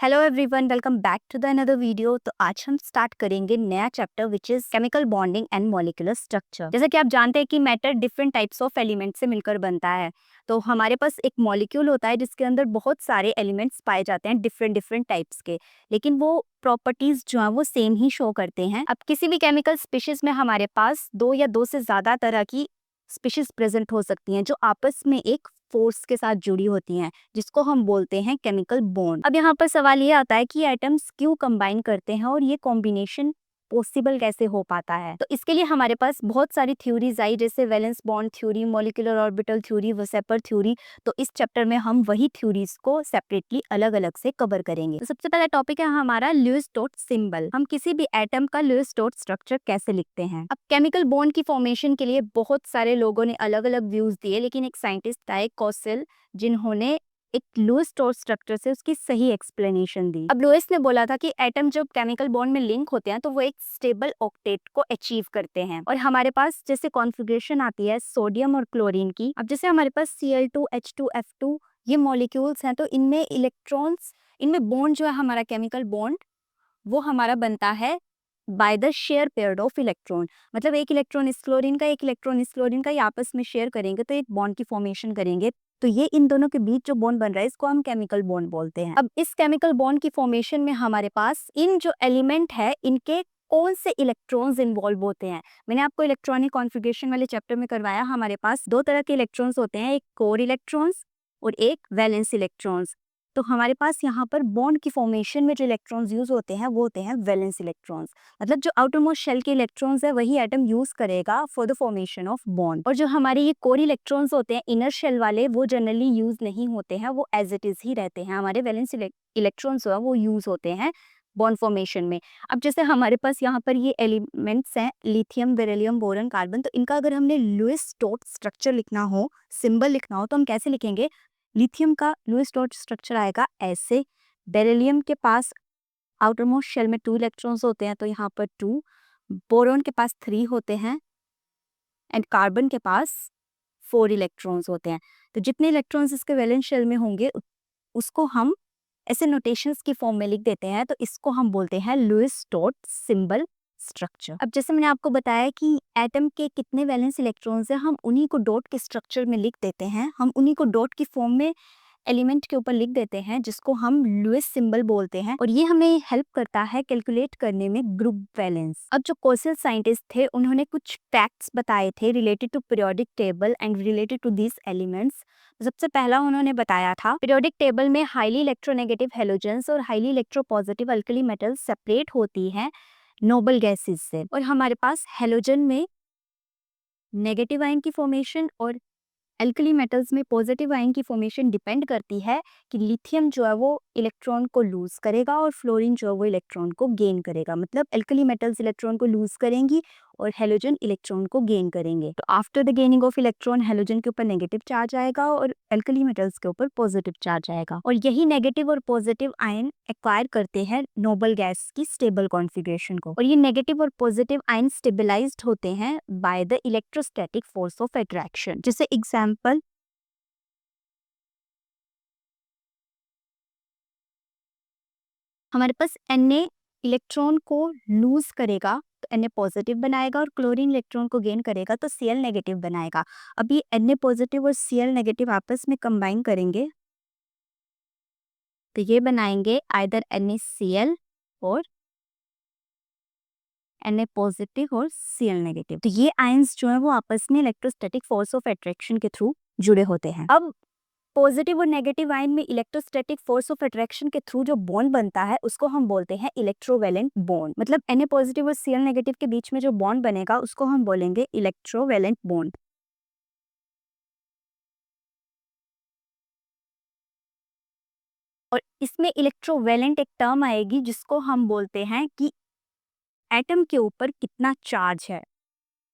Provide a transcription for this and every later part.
Hello everyone, welcome back to the another video. तो आज हम स्टार्ट करेंगे नया chapter which is chemical bonding and molecular structure. जैसा कि आप जानते हैं कि matter different types of element से मिलकर बनता है। तो हमारे पास एक मॉलिक्यूल होता है जिसके अंदर बहुत सारे एलिमेंट्स पाए जाते हैं डिफरेंट डिफरेंट टाइप्स के, लेकिन वो प्रॉपर्टीज जो है वो सेम ही शो करते हैं। अब किसी भी केमिकल स्पीशीज में हमारे पास दो या दो से ज्यादा तरह की स्पीशीज प्रेजेंट हो सकती हैं जो आपस में एक फोर्स के साथ जुड़ी होती हैं, जिसको हम बोलते हैं केमिकल बॉन्ड। अब यहाँ पर सवाल ये आता है कि एटम्स क्यों कंबाइन करते हैं और ये कॉम्बिनेशन पॉसिबल कैसे हो पाता है। तो इसके लिए हमारे पास बहुत सारी थ्योरीज आई, जैसे valence bond theory, molecular orbital theory, VSEPR theory. तो इस चैप्टर में हम वही थ्योरीज को सेपरेटली अलग अलग से कवर करेंगे। तो सबसे पहला टॉपिक है हमारा लुईस स्टोट सिंबल। हम किसी भी एटम का लुईस स्टोट स्ट्रक्चर कैसे लिखते हैं। अब केमिकल बॉन्ड की फॉर्मेशन के लिए बहुत सारे लोगों ने अलग अलग व्यूज दिए, लेकिन एक साइंटिस्ट आए कॉसेल, जिन्होंने एक लुईस स्टोट स्ट्रक्चर से उसकी सही एक्सप्लेनेशन दी। अब लुईस ने बोला था कि एटम जब केमिकल बॉन्ड में लिंक होते हैं तो वो एक स्टेबल ऑक्टेट को अचीव करते हैं, और हमारे पास जैसे कॉन्फ़िगरेशन आती है सोडियम और क्लोरीन की। अब जैसे हमारे पास Cl2H2F2 ये मॉलिक्यूल्स हैं, तो इनमें इलेक्ट्रॉन्स, इनमें बॉन्ड जो है हमारा केमिकल बॉन्ड वो हमारा बनता है by the share pair of electron. मतलब एक इलेक्ट्रॉन इस क्लोरीन का, एक इलेक्ट्रॉन इस क्लोरीन का, ये आपस में शेयर करेंगे तो एक बॉन्ड की फॉर्मेशन करेंगे। तो ये इन दोनों के बीच जो बॉन्ड बन रहा है इसको हम केमिकल बॉन्ड बोलते हैं। अब इस केमिकल बॉन्ड की फॉर्मेशन में हमारे पास इन जो एलिमेंट है इनके कौन से इलेक्ट्रॉन्स इन्वॉल्व होते हैं। मैंने आपको इलेक्ट्रॉनिक कॉन्फ़िगरेशन वाले चैप्टर में करवाया। हमारे पास दो तरह के इलेक्ट्रॉन्स होते हैं, एक कोर इलेक्ट्रॉन्स और एक वैलेंस इलेक्ट्रॉन्स। तो हमारे पास यहाँ पर बॉन्ड की फॉर्मेशन में जो इलेक्ट्रॉन्स यूज होते हैं वो होते हैं वैलेंस इलेक्ट्रॉन्स। मतलब जो आउटर मोस्ट शेल के इलेक्ट्रॉन्स है वही एटम यूज करेगा for the formation of bond. और जो हमारे ये कोर इलेक्ट्रॉन्स होते हैं इनर शेल वाले, वो जनरली यूज नहीं होते हैं, वो एज इट इज ही रहते हैं। हमारे वैलेंस इलेक्ट्रॉन्स जो है वो यूज होते हैं बॉन्ड फॉर्मेशन में। अब जैसे हमारे पास यहाँ पर ये एलिमेंट्स हैं लिथियम, बेरिलियम, बोरॉन, कार्बन। तो इनका अगर हमने लुईस स्टोट स्ट्रक्चर लिखना हो, सिंबल लिखना हो, तो हम कैसे लिखेंगे। लिथियम का लुईस स्टोट स्ट्रक्चर आएगा ऐसे। बेरिलियम के पास आउटर मोस्ट शेल में 2 इलेक्ट्रॉन्स होते हैं, तो यहाँ पर 2। बोरॉन के पास 3 होते हैं एंड कार्बन के पास 4 इलेक्ट्रॉन्स होते हैं। तो जितने इलेक्ट्रॉन्स इसके वैलेंस शेल में होंगे उसको हम ऐसे नोटेशंस की फॉर्म में लिख देते हैं। तो इसको हम बोलते हैं लुईस स्टोट सिंबल स्ट्रक्चर। अब जैसे मैंने आपको बताया कि एटम के कितने वैलेंस इलेक्ट्रॉन्स हैं, हम उन्हीं को डॉट के स्ट्रक्चर में लिख देते हैं। हम उन्हीं को डॉट की फॉर्म में एलिमेंट के ऊपर लिख देते हैं, जिसको हम लुईस सिंबल बोलते हैं, और ये हमें हेल्प करता है कैलकुलेट करने में ग्रुप वैलेंस। अब जो कोसेल साइंटिस्ट थे उन्होंने कुछ फैक्ट्स बताए थे related to periodic table and related to this elements. सबसे पहला उन्होंने बताया था पीरियोडिक टेबल में हाईली इलेक्ट्रोनेगेटिव हेलोजेंस और highly electropositive alkali metals separate होती हैं नोबल गैसेस से। और हमारे पास हेलोजन में नेगेटिव आयन की फॉर्मेशन और एल्कली मेटल्स में पॉजिटिव आयन की फॉर्मेशन डिपेंड करती है कि लिथियम जो है वो इलेक्ट्रॉन को लूज करेगा और फ्लोरीन जो है वो इलेक्ट्रॉन को गेन करेगा। मतलब एल्कली मेटल्स इलेक्ट्रॉन को लूज करेंगी और हेलोजन इलेक्ट्रॉन को गेन करेंगे। तो after the gaining of electron halogen के ऊपर नेगेटिव चार्ज आएगा और एल्कली मेटल्स के ऊपर पॉजिटिव चार्ज आएगा, और यही नेगेटिव और पॉजिटिव आयन एक्वायर करते हैं नोबल गैस की स्टेबल कॉन्फ़िगरेशन को। और ये नेगेटिव और पॉजिटिव आयन स्टेबलाइज्ड होते हैं by the electrostatic force of attraction. जैसे एग्जांपल हमारे पास Na इलेक्ट्रॉन को लूज करेगा तो Na पॉजिटिव बनाएगा, और क्लोरीन इलेक्ट्रॉन को गेन करेगा तो Cl नेगेटिव बनाएगा। अब ये Na पॉजिटिव और Cl नेगेटिव आपस में कंबाइन करेंगे तो ये बनाएंगे आइदर NaCl और Na पॉजिटिव और Cl नेगेटिव। तो ये आयंस जो है वो आपस में इलेक्ट्रोस्टैटिक फोर्स ऑफ अट्रैक्शन के थ्रू जुड़े होते हैं। अब पॉजिटिव और नेगेटिव आयन में इलेक्ट्रोस्टैटिक फोर्स ऑफ अट्रैक्शन के थ्रू जो बॉन्ड बनता है उसको हम बोलते हैं इलेक्ट्रोवैलेंट बॉन्ड। मतलब Na पॉजिटिव और Cl नेगेटिव के बीच में जो बॉन्ड बनेगा उसको हम बोलेंगे इलेक्ट्रोवैलेंट बॉन्ड। और इसमें इलेक्ट्रोवैलेंट एक टर्म आएगी जिसको हम बोलते हैं कि एटम के ऊपर कितना चार्ज है।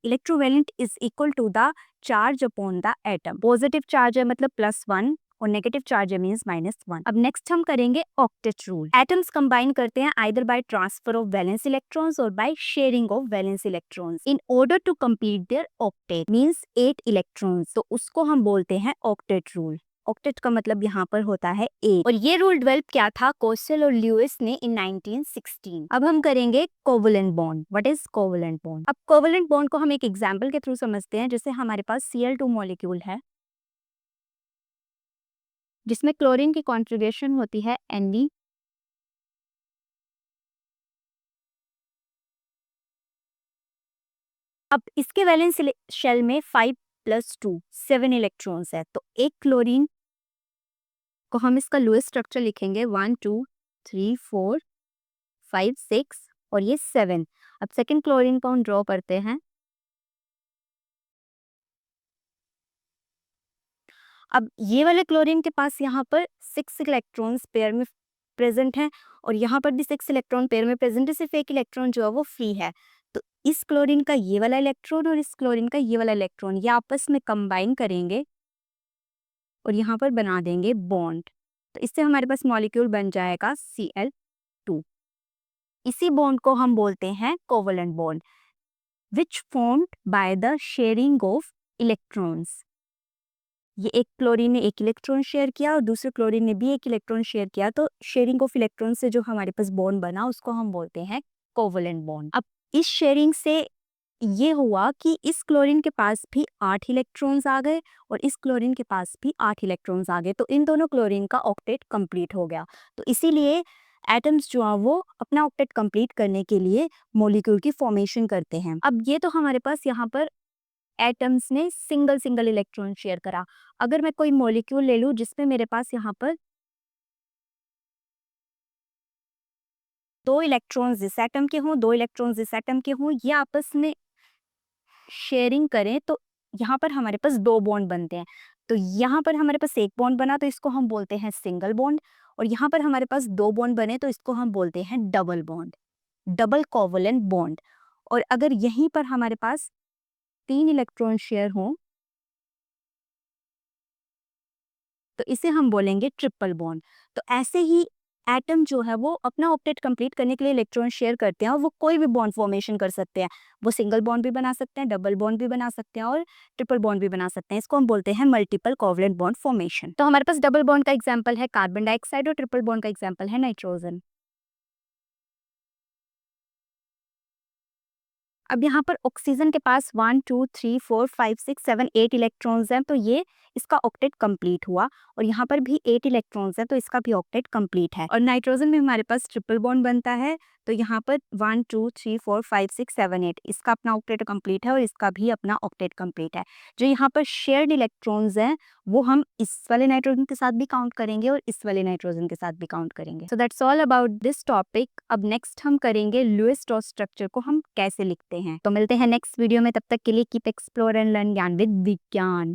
Electrovalent is equal to the charge upon the atom. Positive charge है मतलब +1 और नेगेटिव चार्ज है मींस -1। अब नेक्स्ट हम करेंगे ऑक्टेट रूल। एटम्स कंबाइन करते हैं either by transfer of valence electrons और by sharing of valence electrons in order to complete their octet means 8 electrons. तो उसको हम बोलते हैं ऑक्टेट रूल। ऑक्टेट का मतलब यहाँ पर होता है 8। और ये रूल डेवलप क्या था कोस्टल और ल्यूइस ने इन 1916। अब हम करेंगे covalent bond. What is covalent bond? अब कोवलेंट बॉन्ड को हम एक एग्जांपल के थ्रू समझते हैं। जैसे हमारे पास Cl2 मॉलिक्यूल है जिसमें क्लोरीन की कॉन्फ़िगरेशन होती है Ne। अब इसके वैलेंस शेल में 5+2 7 इलेक्ट्रॉन्स है। तो एक क्लोरीन को हम इसका लोएस्ट स्ट्रक्चर लिखेंगे 1 2 3 4 5 6 और ये 7। अब सेकंड क्लोरीन को हम ड्रॉ करते हैं। अब ये वाले क्लोरीन के पास यहाँ पर 6 इलेक्ट्रॉन्स पेयर में प्रेजेंट हैं और यहाँ पर भी 6 इलेक्ट्रॉन पेयर में प्रेजेंट है। सिर्फ एक इलेक्ट्रॉन जो है वो फ्री है। तो इस क्लोरीन का ये वाला इलेक्ट्रॉन और इस क्लोरीन का ये वाला इलेक्ट्रॉन ये आपस में कंबाइन करेंगे और यहाँ पर बना देंगे बॉन्ड। तो इससे हमारे पास मॉलिक्यूल बन जाएगा Cl2। इसी बॉन्ड को हम बोलते हैं covalent bond which formed by the sharing of electrons. ये एक क्लोरीन ने एक इलेक्ट्रॉन शेयर किया और दूसरे क्लोरीन ने भी एक इलेक्ट्रॉन शेयर किया। तो शेयरिंग ऑफ इलेक्ट्रॉन से जो हमारे पास बॉन्ड बना उसको हम बोलते हैं कोवलेंट बॉन्ड। अब इस शेयरिंग से ये हुआ कि इस क्लोरीन के पास भी 8 इलेक्ट्रॉन्स आ गए और इस क्लोरीन के पास भी 8 इलेक्ट्रॉन्स आ गए। तो इन दोनों क्लोरीन का ऑक्टेट कंप्लीट हो गया। तो इसीलिए एटम्स जो है वो अपना ऑक्टेट कंप्लीट करने के लिए मॉलिक्यूल की फॉर्मेशन करते हैं। अब ये तो हमारे पास यहाँ पर एटम्स ने सिंगल सिंगल इलेक्ट्रॉन शेयर करा। अगर मैं कोई मॉलिक्यूल ले लूं जिसमें मेरे पास यहाँ पर 2 इलेक्ट्रॉन्स इस एटम के हों 2 इलेक्ट्रॉन्स इस एटम के हों ये आपस में शेयरिंग करें तो यहाँ पर हमारे पास 2 बॉन्ड बनते हैं। तो यहाँ पर हमारे पास एक बॉन्ड बना तो इसको हम बोलते हैं सिंगल बॉन्ड और यहाँ पर हमारे पास 2 बॉन्ड बने तो इसको हम बोलते हैं double bond, double covalent bond. और अगर यहीं पर हमारे पास 3 इलेक्ट्रॉन शेयर हों तो इसे हम बोलेंगे ट्रिपल बॉन्ड। तो ऐसे ही एटम जो है वो अपना ऑक्टेट कंप्लीट करने के लिए इलेक्ट्रॉन शेयर करते हैं और वो कोई भी बॉन्ड फॉर्मेशन कर सकते हैं। वो सिंगल बॉन्ड भी बना सकते हैं, डबल बॉन्ड भी बना सकते हैं और ट्रिपल बॉन्ड भी बना सकते हैं। इसको हम बोलते हैं मल्टीपल कोवलेंट बॉन्ड फॉर्मेशन। तो हमारे पास डबल बॉन्ड का एग्जाम्पल है कार्बन डाइऑक्साइड और ट्रिपल बॉन्ड का एग्जाम्पल है नाइट्रोजन। अब यहाँ पर ऑक्सीजन के पास 1 2 3 4 5 6 7 8 इलेक्ट्रॉन्स हैं तो ये इसका ऑक्टेट कंप्लीट हुआ और यहाँ पर भी 8 इलेक्ट्रॉन्स हैं तो इसका भी ऑक्टेट कंप्लीट है। और नाइट्रोजन में हमारे पास ट्रिपल बॉन्ड बनता है तो यहाँ पर 1 2 3 4 5 6 7 8 इसका अपना ऑक्टेट कंप्लीट है और इसका भी अपना ऑक्टेट कंप्लीट है। जो यहाँ पर शेयर्ड इलेक्ट्रॉन्स हैं वो हम इस वाले नाइट्रोजन के साथ भी काउंट करेंगे और इस वाले नाइट्रोजन के साथ भी काउंट करेंगे। So that's all about this topic. अब नेक्स्ट हम करेंगे लुईस स्ट्रॉस स्ट्रक्चर को हम कैसे लिखते हैं। तो मिलते हैं नेक्स्ट वीडियो में, तब तक के लिए कीप एक्सप्लोर एंड लर्न ज्ञान विद विज्ञान।